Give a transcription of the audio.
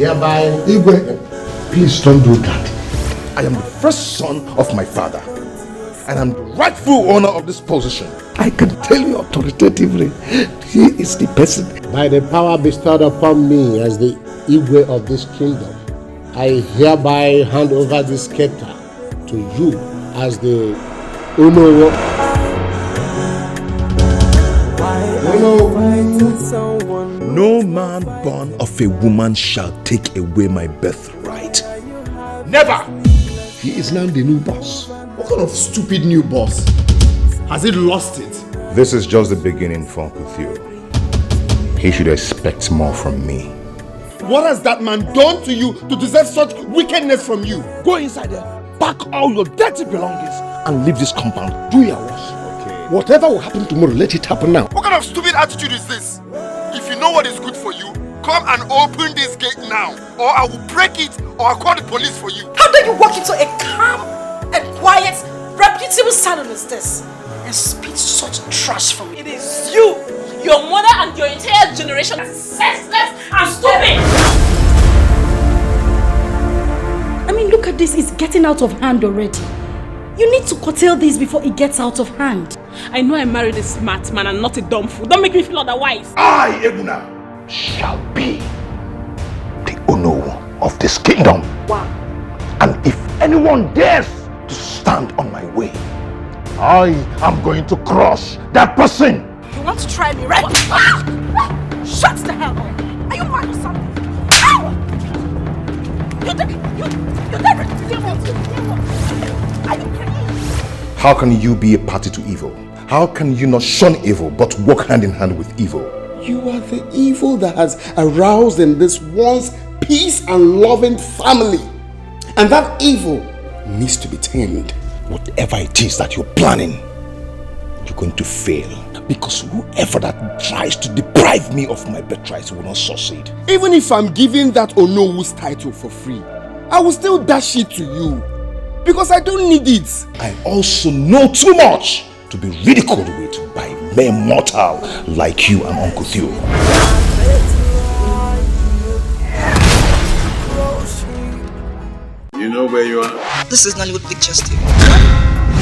hereby... Igwe, please don't do that. I am the first son of my father, and I'm the rightful owner of this position. I can tell you authoritatively, he is the person. By the power bestowed upon me as the Igwe of this kingdom, I hereby hand over this scepter to you as the Uno. No man born of a woman shall take away my birthright. Never! He is now the new boss. What kind of stupid new boss? Has he lost it? This is just the beginning for Uncle Theo. He should expect more from me. What has that man done to you to deserve such wickedness from you? Go inside there, pack all your dirty belongings, and leave this compound. Do your wash. Okay. Whatever will happen tomorrow, let it happen now. What kind of stupid attitude is this? If you know what is good for you, come and open this gate now, or I will break it, or I'll call the police for you. How dare you walk into a calm and quiet, reputable salon as this and spit such trash from me? It is you, your mother and your entire generation that is senseless and stupid! I mean, look at this, it's getting out of hand already. You need to curtail this before it gets out of hand. I know I married a smart man and not a dumb fool. Don't make me feel otherwise. I, Ebuna, shall be the Ono of this kingdom. Wow. And if anyone dares to stand on my way, I am going to crush that person. You want to try me, right? Shut the hell up! Are you mad or something? Ow! You're never Are you crazy? How can you be a party to evil? How can you not shun evil but walk hand in hand with evil? You are the evil that has aroused in this once peace and loving family. And that evil needs to be tamed. Whatever it is that you're planning, you're going to fail. Because whoever that tries to deprive me of my birthright will not succeed. Even if I'm giving that Onowu's title for free, I will still dash it to you. Because I don't need it. I also know too much to be ridiculed with by a mere mortal like you and Uncle Theo. You know where you are? This is Nollywood Pictures TV.